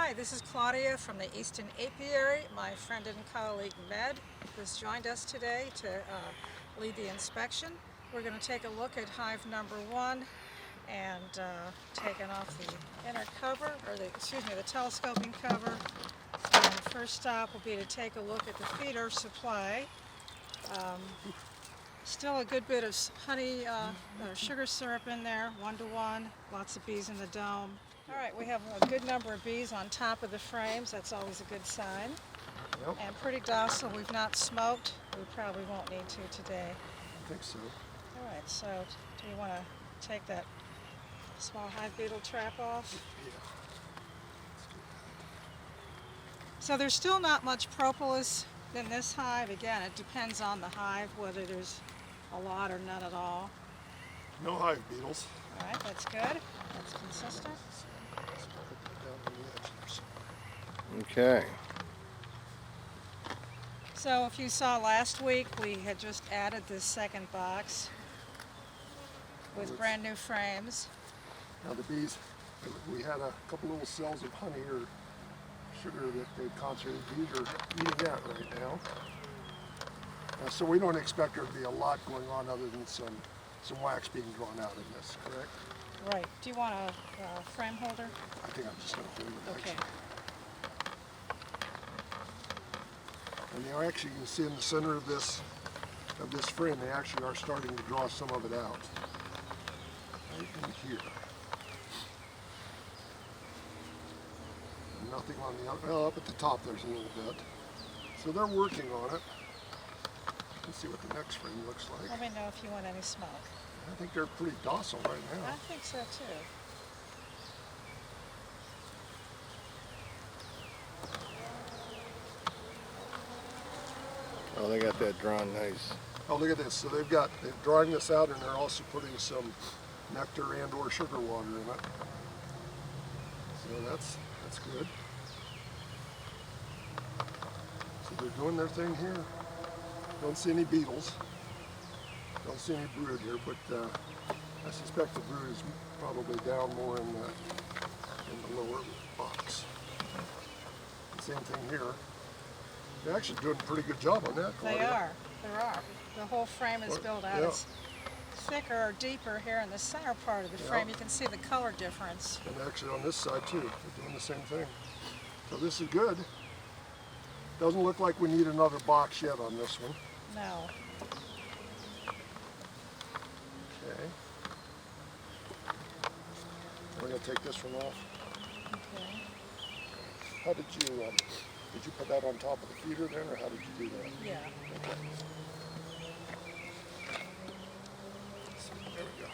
Hi, this is Claudia from the Easton Apiary. My friend and colleague Med has joined us today to lead the inspection. We're going to take a look at hive number 1 and taking off the inner cover, or the telescoping cover. And the first stop will be to take a look at the feeder supply. Still a good bit of honey, sugar syrup in there, 1-to-1, lots of bees in the dome. All right, we have a good number of bees on top of the frames. That's always a good sign. Yep. And pretty docile. We've not smoked. We probably won't need to today. I think so. All right, so do you want to take that small hive beetle trap off? Yeah. So there's still not much propolis in this hive. Again, it depends on the hive, whether there's a lot or none at all. No hive beetles. All right, that's good. That's consistent. Okay. So if you saw last week, we had just added this second box with brand new frames. Now the bees, we had a couple little cells of honey or sugar that they concentrated. Bees are eating that right now. So we don't expect there to be a lot going on other than some wax being drawn out in this, correct? Right. Do you want a frame holder? I think I'm just going to hold it. Okay. Actually. And you actually can see in the center of this frame, they actually are starting to draw some of it out. Right in here. And nothing on the well, up at the top there's a little bit. So they're working on it. Let's see what the next frame looks like. Let me know if you want any smoke. I think they're pretty docile right now. I think so too. Oh, they got that drawn nice. Oh, look at this. So they're drawing this out, and they're also putting some nectar and or sugar water in it. So that's good. So they're doing their thing here. Don't see any beetles. Don't see any brood here, but I suspect the brood is probably down more in the lower box. Same thing here. They're actually doing a pretty good job on that, Claudia. They are. The whole frame is built out. Yeah. It's thicker or deeper here in the center part of the frame. You can see the color difference. And actually on this side too, they're doing the same thing. So this is good. Doesn't look like we need another box yet on this one. No. Okay. We're going to take this one off. Okay. How did you put that on top of the feeder then, or how did you do that? Yeah. Okay. So, there we go.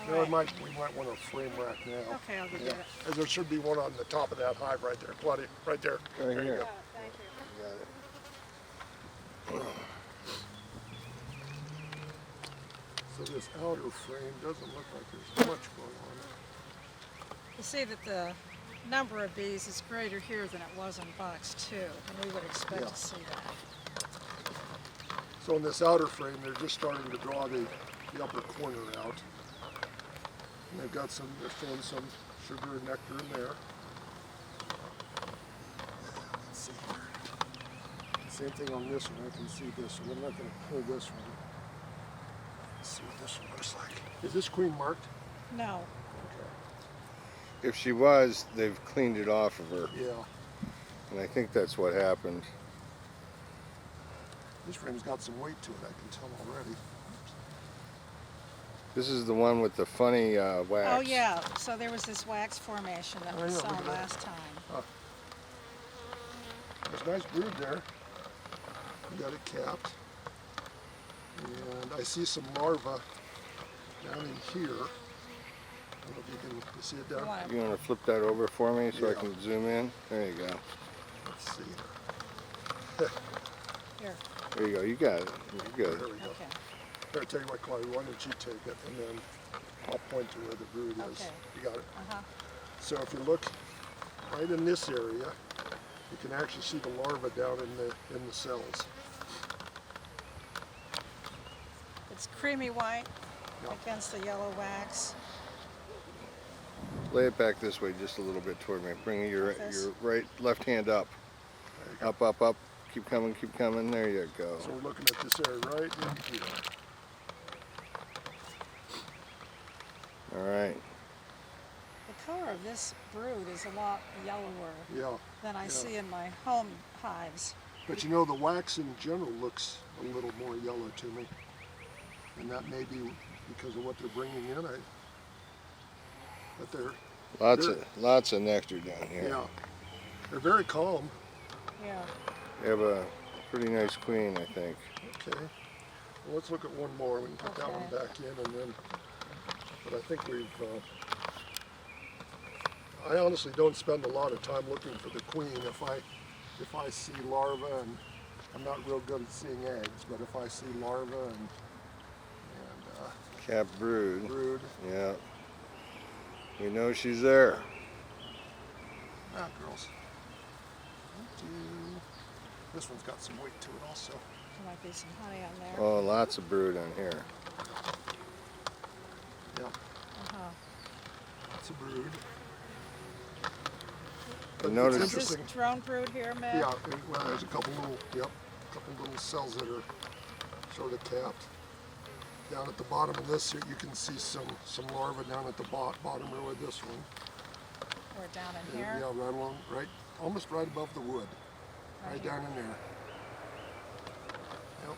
No, we might want a frame rack now. Okay, I'll get it. As there should be one on the top of that hive right there, Claudia, right there. Right There you here. go. Thank you. You got it. So this outer frame doesn't look like there's much going on. You see that the number of bees is greater here than it was in box 2, and we would expect Yeah. to see that. So in this outer frame, they're just starting to draw the upper corner out. And they're throwing some sugar and nectar in there. Let's see here. Same thing on this one, I can see this one. I'm not going to pull this one. Let's see what this one looks like. Is this queen marked? No. Okay. If she was, they've cleaned it off of her. Yeah. And I think that's what happened. This frame's got some weight to it, I can tell already. This is the one with the funny wax. Oh yeah, so there was this wax formation that we yeah, saw look at that. last time. There's a nice brood there. We got it capped. And I see some larvae down in here. I don't know if you can see it down. You want to flip that over for me so I Yeah. can zoom in? There you go. Let's see. Here. There you go. You got it. You're good. There we go. Okay. Here, I tell you what, Claudia, why don't you take it and then I'll point to where the brood is. Okay. You got it? Uh-huh. So if you look right in this area, You can actually see the larva down in the cells. It's creamy white Yeah. against the yellow wax. Lay it back this way just a little bit toward me. Bring your Like this? left hand up. There you go. Up, up, up. Keep coming, keep coming. There you go. So we're looking at this area right in here. All right. The color of this brood is a lot yellower Yeah. than I Yeah. see in my home hives. But you know, the wax in general looks a little more yellow to me. And that may be because of what they're bringing in. But they're, Lots of nectar down here. yeah, they're very calm. Yeah. We have a pretty nice queen, I think. Okay. Well, let's look at one more. We can put that one Okay. back in, and then. But I think we've. I honestly don't spend a lot of time looking for the queen. If I see larvae, and I'm not real good at seeing eggs, but if I see larvae and Cap brood. brood, Yeah. We know she's there. girls. This one's got some weight to it also. There might be some honey on there. Oh, lots of brood on here. Yeah, Uh-huh. that's a brood. But notice- Is this interesting. drone brood here, Matt? Yeah, well, there's a couple little cells that are sort of capped. Down at the bottom of this, you can see some larvae down at the bottom row of this one. Or down in Yeah, here? right along, almost right above the wood, right down in there. Yep.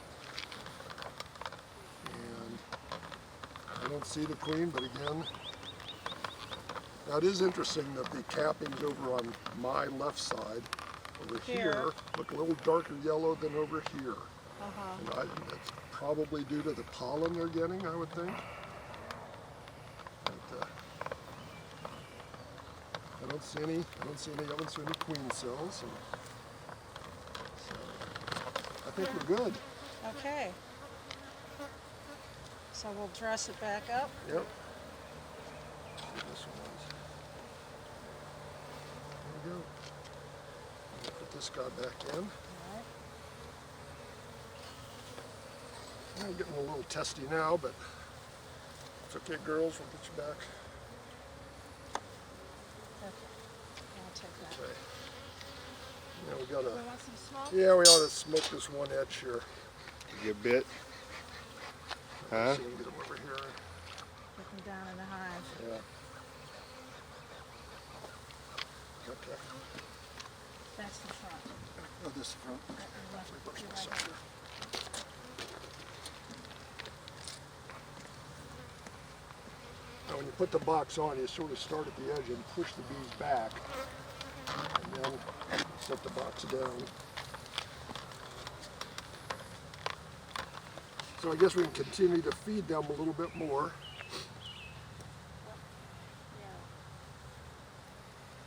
And I don't see the queen, but again, that is interesting that the cappings over on my left side, over here, look a little darker yellow than over here. Uh-huh. And that's probably due to the pollen they're getting, I would think. But, I don't see any queen cells. So I think we're good. Okay. So we'll dress it back up. Yep. See this one is. There we go. We'll put this guy back in. All right. I'm getting a little testy now, but it's okay, girls. We'll get you back. Perfect. I'll take that. Okay. Now we gotta. We want some smoke? Yeah, we ought to smoke this one edge here. You get bit? Huh? See if we can get them over here. Put them down in the hive. Yeah. Okay. That's the front. Oh, this is the front. Your left- Reverse your this right up hand. here. Now, when you put the box on, you sort of start at the edge and push the bees back, and then set the box down. So I guess we can continue to feed them a little bit more.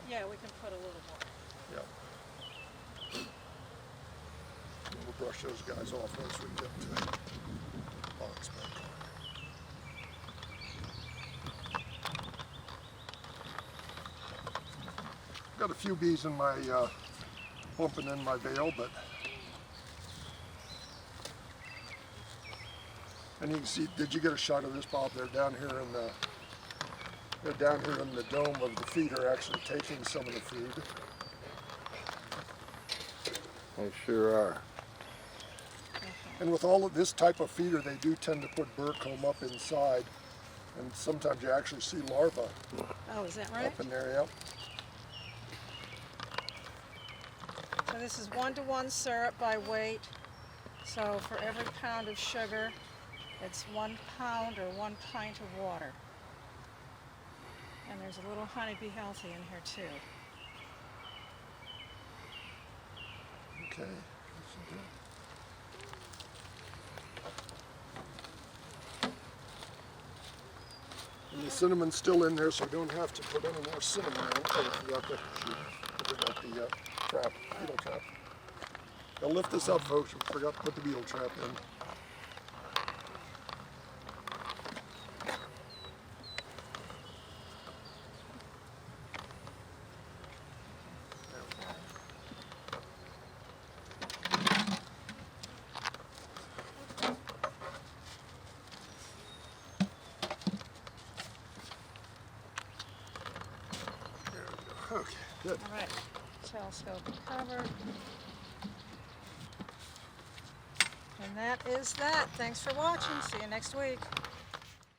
Yeah. Yeah, we can put a little more. Yeah. And we'll brush those guys off once we get to the box back on. Got a few bees in my bumping in my veil, but and you can see. Did you get a shot of this, Bob? They're down here in the dome of the feeder, actually taking some of the food. They sure are. And with all of this type of feeder, they do tend to put burr comb up inside, and sometimes you actually see larvae Oh, is that right? up in there. Yep. So this is 1-to-1 syrup by weight. So for every pound of sugar, it's 1 pound or 1 pint of water. And there's a little honey bee healthy in here too. Okay. And the cinnamon's still in there, so we don't have to put any more cinnamon in. Oh, I forgot the trap, beetle trap. Now lift this up, folks. We forgot to put the beetle trap in. There we go. Okay, good. All right, telescope cover. And that is that. Thanks for watching. See you next week.